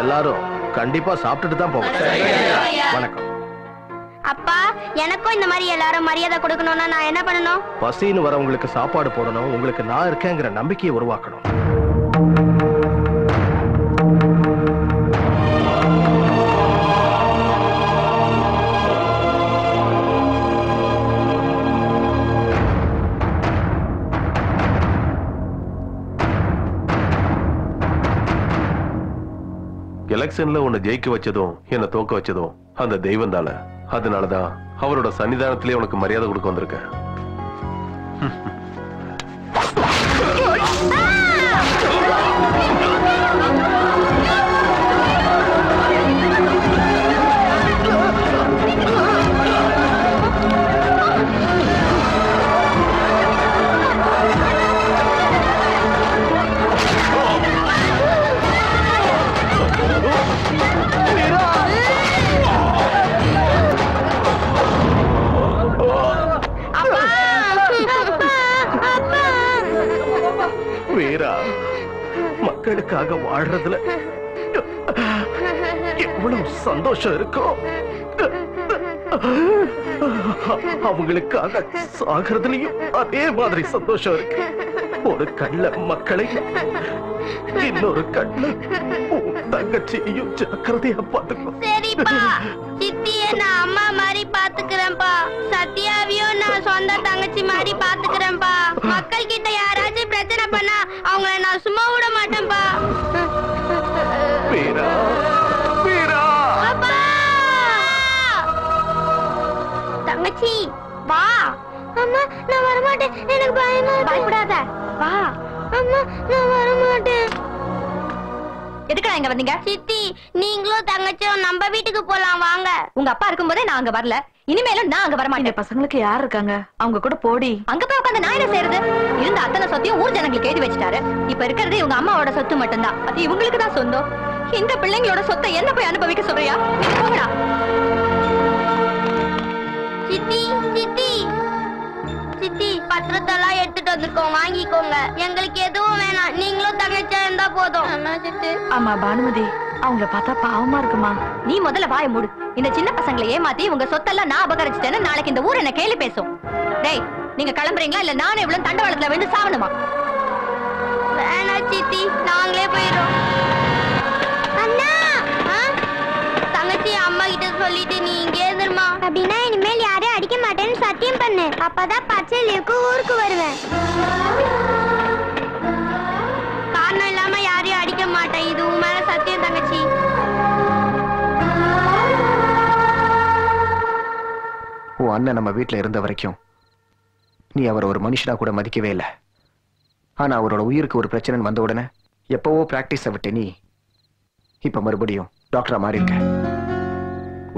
எல்லாரும் கண்டிப்பா சாப்பிட்டுட்டு தான் போவோம். வணக்கம். அப்பா, எனக்கும் இந்த மாதிரி எல்லாரும் மரியாதை கொடுக்கணும்னா நான் என்ன பண்ணணும்? பசின்னு வரவங்களுக்கு சாப்பாடு போடணும், உங்களுக்கு நான் இருக்கேங்கிற நம்பிக்கையை உருவாக்கணும். எலெக்ஷன்ல உன்னை ஜெயிக்க வச்சதும் என்ன தோக்க வச்சதும் அந்த தெய்வம் தான. அதனாலதான் அவரோட சன்னிதானத்திலே உனக்கு மரியாதை கொடுக்க வந்திருக்கேன். வீரா, மக்களுக்காக வாழ்றதுல எவ்வளவு சந்தோஷம் இருக்கும், அவங்களுக்காக சாகிறதுலயும் அதே மாதிரி சந்தோஷம் இருக்கு. ஒரு கண்ணுல மக்களை, இன்னொரு கண்ணுல தங்கச்சியையும் ஜாக்கிரதையா பாத்துக்கணும். சரிப்பா, சித்தியை நான் அம்மா மாதிரி பாத்துக்கிறேன்ப்பா. சத்யாவையும் நான் சொந்த தங்கச்சி மாதிரி பாத்துக்கிறேன்ப்பா. மக்கள் கிட்ட யாராச்சும் பிரச்சனை பண்ணா அவங்கள நான் சும்மா விட மாட்டேன்ப்பா. வீரா, வீரா. அப்பா, தங்கச்சி வா. அம்மா நான் வர மாட்டேன், எனக்கு பயமா இருக்கு. பயப்படாத, வா. அம்மா நான் வர மாட்டேன். எதுக்கா இங்க வந்தீங்க? சித்தி, நீங்களும் தங்கச்சியும் நம்ம வீட்டுக்கு போலாம் வாங்க. உங்க அப்பா இருக்கும்போதே நான் அங்க வரல, இனிமேலும் நான் அங்க வர மாட்டேன். பசங்களுக்கு யார் இருக்காங்க? அவங்க கூட போடி. அங்க போய் உட்காந்து நான் என்ன செய்யறது? இருந்த அத்தனை சொத்தையும் ஊர் ஜனங்களுக்கு எழுதி வச்சுட்டாரு. இப்ப இருக்கிறது இவங்க அம்மாவோட சொத்து மட்டும்தான். அது இவங்களுக்கு தான் சொந்தம். இந்த பிள்ளைங்களோட சொத்தை என்ன போய் அனுபவிக்க சொல்றியா? போங்கடா. சித்தி, சித்தி, சித்தி, பத்திரத்தெல்லாம் எடுத்துட்டு வந்திருக்கோம், வாங்கிக்கோங்க. எங்களுக்கு எதுவும் வேணாம், நீங்களும் தங்கச்சியா இருந்தா போதும். ஆமா பானுமதி, அவங்கள பார்த்தா பாவமா இருக்குமா. நீ முதல்ல வாய மூடு. இந்த சின்ன பசங்களை ஏமாத்தி உங்க சொத்தெல்லாம் நான் அபகரிச்சிட்டேன்னு நாளைக்கு இந்த ஊர் என்ன கேள்வி பேசும். டேய், நீங்க கிளம்புறீங்களா இல்ல நானே இவ்வளவு தண்டவாளத்துல விழுந்து சாவணுமா? வேணா சித்தி, நாங்களே போயிடும். அண்ணா, தங்கச்சி அம்மா கிட்ட சொல்லிட்டு நீ இங்கே இருந்துருமா. அப்படின்னா இனிமேல் யாரையும் அடிக்க மாட்டேன்னு சத்தியம் பண்ணு. அப்பதான் பச்சை லீவுக்கு ஊருக்கு வருவேன். காரணம் இல்லாம யாரையும் அடிக்க மாட்டேன், இது உன் மேல சத்தியம் தங்கச்சி. உன் அண்ணன் நம்ம வீட்டுல இருந்த வரைக்கும் நீ அவர் ஒரு மனுஷனா கூட மதிக்கவே இல்லை. ஆனா அவரோட உயிருக்கு ஒரு பிரச்சனை வந்த உடனே எப்பவோ பிராக்டிஸ விட்டு நீ இப்ப மறுபடியும் டாக்டரா மாறி இருக்க.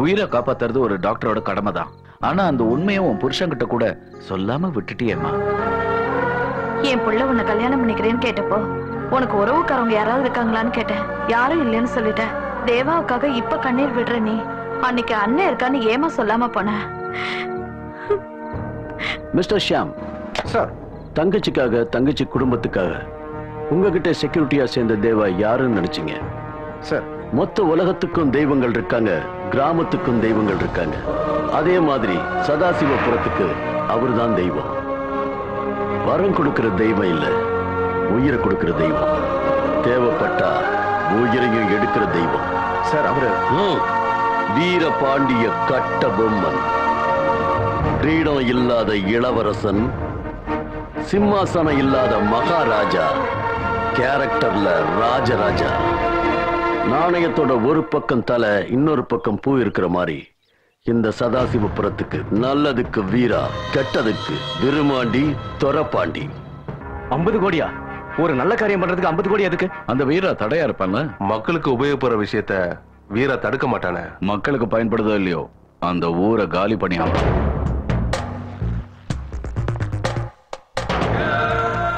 உயிரை காப்பாத்துறது ஒரு டாக்டரோட கடமை தான். ஆனா அந்த உண்மையை உன் புருஷன்கிட்ட கூட சொல்லாம விட்டுட்டியேம்மா. என் புள்ள உன்னை கல்யாணம் பண்ணிக்கிறேன்னு கேட்டப்போ உனக்கு உறவுக்காரவங்க யாராவது இருக்காங்களான்னு கேட்டேன். யாரும் இல்லைன்னு சொல்லிட்டேன். தேவாவுக்காக இப்ப கண்ணீர் விடுற நீ அன்னைக்கு அண்ணன் இருக்கான்னு ஏமா சொல்லாம போன? மிஸ்டர் ஷியாம் சார், தங்கச்சிக்காக தங்கச்சி குடும்பத்துக்காக உங்ககிட்ட செக்யூரிட்டியா சேர்ந்த தேவா யாருன்னு நினைச்சீங்க? சார், மொத்த உலகத்துக்கும் தெய்வங்கள் இருக்காங்க, கிராமத்துக்கும் தெய்வங்கள் இருக்காங்க. அதே மாதிரி சதாசிவபுரத்துக்கு அவர்தான் தெய்வம். வரம் கொடுக்கிற தெய்வம் இல்ல, உயிரை கொடுக்கிற தெய்வம். தேவைப்பட்டா உயிரையும் எடுக்கிற தெய்வம். சார், அவரு வீரபாண்டிய கட்ட பொம்மன், கிரீடம் இல்லாத இளவரசன், சிம்மாசனம் இல்லாத மகாராஜா, கேரக்டர்ல ராஜராஜா. நாணயத்தோட ஒரு பக்கம் தலை, இன்னொரு பக்கம் பூ இருக்கிற மாதிரி இந்த சதாசிவபுரத்துக்கு நல்லதுக்கு வீரா, கெட்டதுக்கு விருமாண்டி, தொரப்பாண்டி. 50 கோடியா? ஒரு நல்ல காரியம் பண்றதுக்கு 50 கோடி எதுக்கு? அந்த வீரா தடையா இருப்பாங்க. மக்களுக்கு உபயோகப்படுற விஷயத்த வீரா தடுக்க மாட்டானே. மக்களுக்கு பயன்படுதோ இல்லையோ அந்த ஊரை காலி பண்ணி ஆகணும்.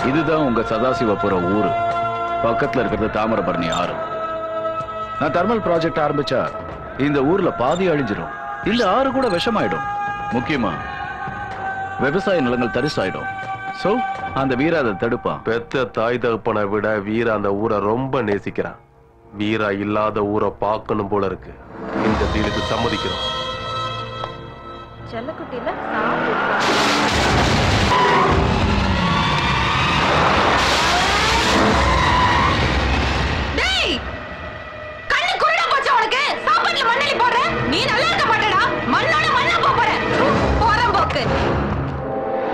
இதுதான் உங்க சதாசிவபுரம் ஊரு. பக்கத்துல இருக்கிறது தாமிரபரணி ஆறு. நான் தெர்மல் ப்ராஜெக்ட் ஆரம்பிச்சா இந்த ஊர்ல பாதி அழிஞ்சிடும், இல்ல ஆறு கூட விஷமாயிடும். முக்கியமா விவசாய நிலங்கள் தரிசாயிடும். சோ அந்த வீரா அதை தடுப்பான். பெத்த தாய் தகப்பனை விட வீரா அந்த ஊரை ரொம்ப நேசிக்கிறான். வீரா இல்லாத ஊரை பார்க்கணும் போல இருக்கு. இந்த டீலுக்கு சம்மதிக்கிறோம். செல்லக்குட்டியில நீ நல்லா இருக்க மாட்டடா. மண்ணோட மண்ணா போற போறம்போக்கு.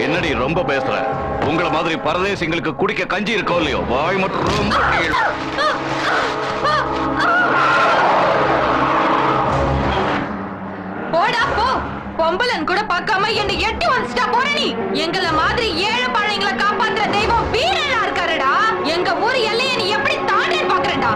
என்னடி ரொம்ப பேசுற? உங்கள மாதிரி பரதேசிங்களுக்கு குடிக்க கஞ்சி இருக்கோ இல்லையோ, வாய் மட்டும் ரொம்ப கீழ். போடா போ. பொம்பலன் கூட பார்க்காம என்ன எட்டி வந்துட்டா போற நீ. எங்கள மாதிரி ஏழு பழையங்களை காப்பாத்துற தெய்வம் வீரனா இருக்காருடா. எங்க ஊர் எல்லைய நீ எப்படி தாண்டி பாக்குறடா?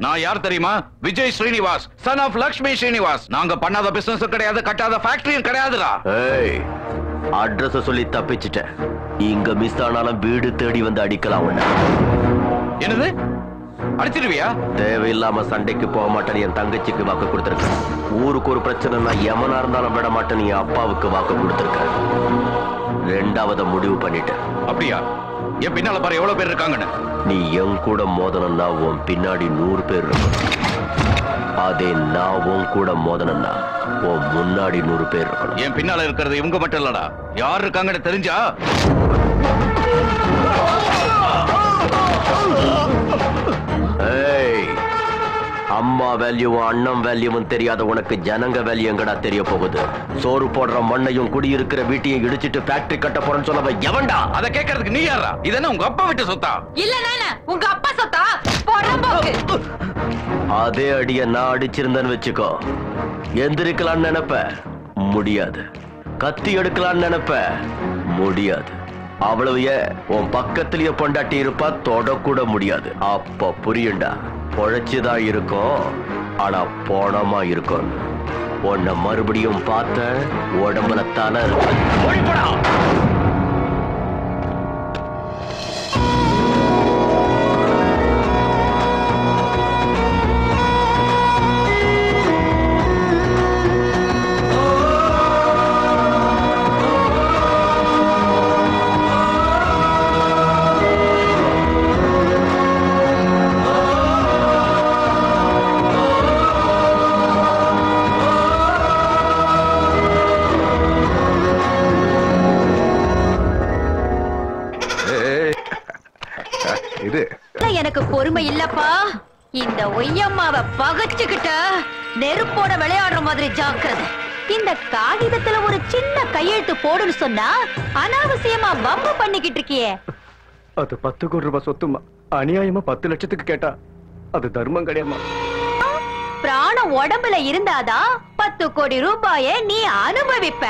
நான் யார் தெரியுமா? Vijay Srinivas, son of Lakshmi Srinivas. நாங்க பண்ணாத பிசினஸ் கிடையாது, கட்டாத ஃபேக்டரியும் கிடையாதுடா. ஏய், அட்ரஸ் சொல்லி தப்பிச்சிட்ட. இங்க மிஸ் ஆனாலும் வீடு தேடி வந்து அடிக்கலாம் உன்ன. என்னது? அடிச்சிருவியா? தேவையில்லாம சண்டைக்கு போக மாட்டேன். என் தங்கச்சிக்கு வாக்கு கொடுத்திருக்க. ஊருக்கு ஒரு பிரச்சனைனா எமனா இருந்தாலும் விட மாட்டேன். என் அப்பாவுக்கு வாக்கு கொடுத்திருக்க. ரெண்டாவது முடிவு பண்ணிட்ட. அப்படியா? என் பின்னால பாரு எவ்வளவு பேர் இருக்காங்கன்னு. நீ என் கூட மோதனம்னா உன் பின்னாடி 100 பேர் இருக்கணும். அதே நான் உன் கூட மோதனம்னா உன் முன்னாடி 100 பேர் இருக்கணும். என் பின்னால இருக்கிறது இவங்க மட்டும் இல்லடா, யார் இருக்காங்கன்னு தெரிஞ்சா. ஏய், அம்மா வேல்யூவும் அண்ணன் வேல்யூவும் தெரியாத உனக்கு ஜனங்க வேல்யூ எங்கடா தெரிய போகுது? சோறு போடுற மண்ணையும் குடியிருக்கிற வீட்டையும் இடிச்சிட்டு ஃபேக்டரி கட்ட போறேன்னு சொன்னவ எவன்டா? அத கேட்கறதுக்கு நீ யாரா? இதென்ன உங்க அப்பா விட்டு சொத்தா? இல்ல நானா உங்க அப்பா சொத்தா? போறம்போக்கு. அதே அடிய நான் அடிச்சிருந்தேன்னு வச்சுக்கோ, எந்திரிக்கலான்னு நினைப்ப, முடியாது. கத்தி எடுக்கலான்னு நினைப்ப, முடியாது. அவ்வளவு உன் பக்கத்திலேயே பொண்டாட்டி இருப்பா, தொடக்கூட முடியாது. அப்ப புரியுண்டா, பொழைச்சுதான் இருக்கும், ஆனா போனமா இருக்கும். உன்னை மறுபடியும் பார்த்த உடம்புல தலை இருக்கு. எனக்கு பொறுமை இல்லப்பா. இந்த ஒய்யம்மாவை பகச்சுக்கிட்ட நெருப்போட விளையாடுற மாதிரி ஜாக்கிரதை. இந்த காகிதத்துல ஒரு சின்ன கையெழுத்து போடுன்னு சொன்னா அனாவசியமா வம்பு பண்ணிக்கிட்டு இருக்கியே. அது 10 கோடி ரூபாய் சொத்துமா, அநியாயமா 10 லட்சத்துக்கு கேட்டா அது தர்மம் கிடையாமா? பிராணம் உடம்புல இருந்தாதான் 10 கோடி ரூபாயை நீ அனுபவிப்ப.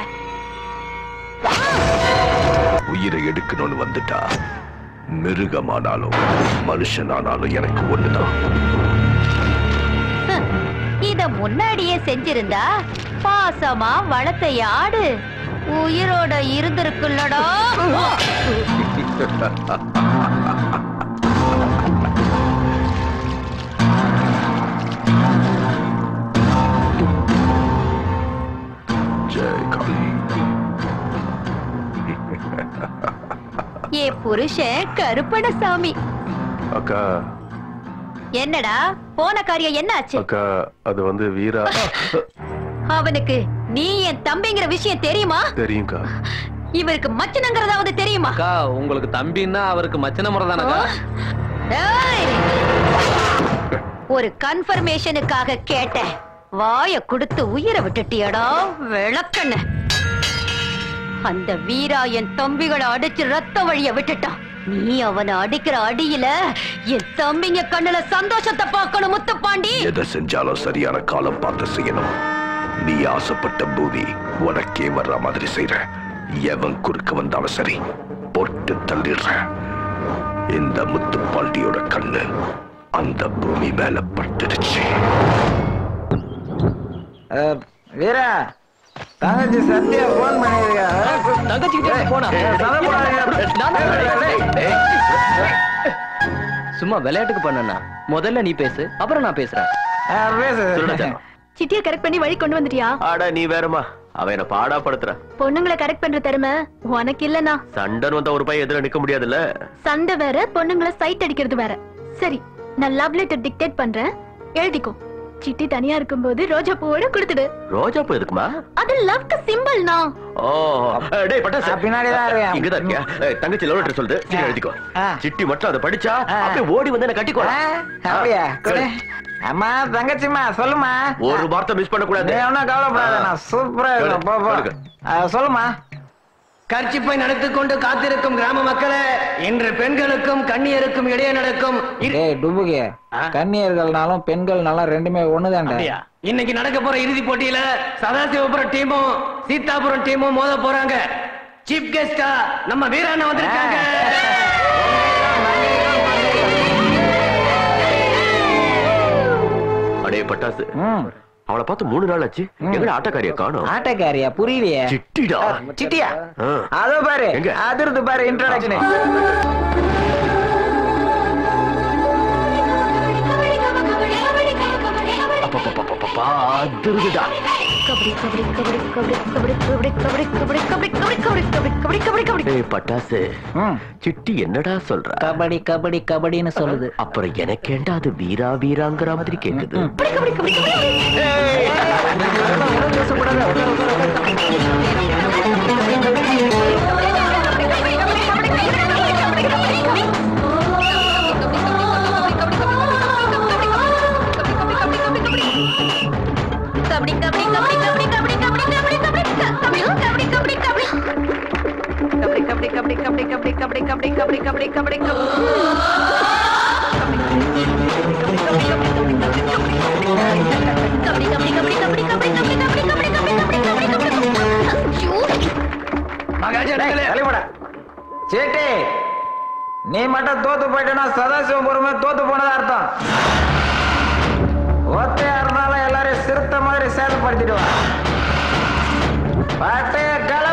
உயிரை எடுக்கணும்னு வந்துட்டா, மிருகமானாலும் மனுஷனானாலும் எனக்கு ஒண்ணுதான். இத முன்னாடியே செஞ்சிருந்தா பாசமா வளர்த்த ஆடு உயிரோட இருந்திருக்குல்லடா. ஏ புருஷன் கருப்பணசாமி. அக்கா என்னடா போன காரியம் என்ன ஆச்சு? அக்கா அது வந்து வீரா. அவனுக்கு நீ என் தம்பிங்கிற விஷயம் தெரியுமா? தெரியும்க்கா. இவருக்கு மச்சனங்கிறதாவது தெரியுமா? அக்கா உங்களுக்கு தம்பின்னா அவருக்கு மச்சன முறை தானக்கா. ஒரு கன்ஃபர்மேஷனுக்காக கேட்டேன், வாய கொடுத்து உயிரை விட்டுட்டியடா விளக்கண்ண. அந்த வீரா என் தம்பிகளை அடிச்சு ரத்த வழிய விட்டுட்டான். நீ அவனை அடிக்கிற அடியில என் தம்பிங்க கண்ணுல சந்தோஷத்தை பார்க்கணும் முத்துப்பாண்டி. எதை செஞ்சாலும் சரியான காலம் பார்த்து செய்யணும். நீ ஆசைப்பட்ட பூமி உனக்கே வர்ற மாதிரி செய்யற. எவன் குறுக்க வந்தாலும் சரி போட்டு தள்ளிடுற. இந்த முத்துப்பாண்டியோட கண்ணு அந்த பூமி மேல பட்டுடுச்சு. வீரா, தங்கச்சி சத்யா போன் பண்ணிருக்கா. சும்மா விளையாட்டுக்கு பண்ணா. முதல்ல நீ பேசு, அப்புறம் நான் பேசுறேன். சிட்டியை கரெக்ட் பண்ணி வழி கொண்டு வந்துட்டியா? ஆடா நீ வேறமா, அவன் என்ன பாடா படுத்துற. பொண்ணுங்களை கரெக்ட் பண்ற திறமை உனக்கு இல்லனா? சண்டன் வந்த ஒரு பையன் எதிர நிக்க முடியாதுல்ல. சண்டை வேற, பொண்ணுங்களை சைட் அடிக்கிறது வேற. சரி, நான் லவ் லெட்டர் டிக்டேட் பண்றேன், எழுதிக்கோ. சிட்டி தனியா இருக்கும்போது ரோஜா பூவோட கொடுத்துடு. ரோஜா பூ எதுக்குமா? அது லவ்க்கு சிம்பிள்னா. ஓ டேய் பட்டாசு, பின்னாடி தான் இருக்கேன். இங்க தான் இருக்கியா? தங்கச்சி லவ் லெட்டர் சொல்லுது, சீக்கிரம் எழுதிக்கோ. சிட்டி மட்டும் அதை படிச்சா அப்படியே ஓடி வந்து என்ன கட்டிக்கோ. அப்படியா? அம்மா தங்கச்சிம்மா சொல்லுமா. ஒரு வார்த்தை மிஸ் பண்ண கூடாது. ஒன்னும் கவலைப்படாத, நான் சூப்பரா இருக்கும். சொல்லுமா. கர்ச்சிப்பை நடத்திக் கொண்டு காத்திருக்கும் கிராம மக்களே, இன்று பெண்களுக்கும் கண்ணியருக்கும் இடையே நடக்கும் கன்னியர்கள்னாலும் பெண்கள்னாலும் ரெண்டுமே ஒண்ணுதான்டா. இன்னைக்கு நடக்க போற இறுதி போட்டியில சதாசிவபுரம் டீமும் சீதாபுரம் டீமும் மோத போறாங்க. சீஃப் கெஸ்டா நம்ம வீராண்ணா வந்திருக்காங்க. அடே பட்டாசு, அவளை பார்த்து 3 நாள் ஆச்சு. எங்கட ஆட்டக்காரியா காணோம்? ஆட்டக்காரியா? புரியலையே. சிட்டிடா. சிட்டியா? அதோ பாரு, அதிர்ந்து பாரு இன்ட்ரோடக்ஷன். அதிர்ந்துடா. பட்டாசு, சிட்டி என்னடா சொல்ற? கபடி கபடி கபடின்னு சொல்லுது. அப்புறம் எனக்கு ஏண்டா அது வீரா வீராங்கிற மாதிரி கேக்குது? சேட்டே, நீ மட்டும் தோத்து போயிட்டா சதாசிவபுரமே தோத்து போனதா அர்த்தம். ஒத்தையா இருந்தாலும் எல்லாரையும் சிறுத்த மாதிரி சேதப்படுத்திடுவா. பாட்டைய கல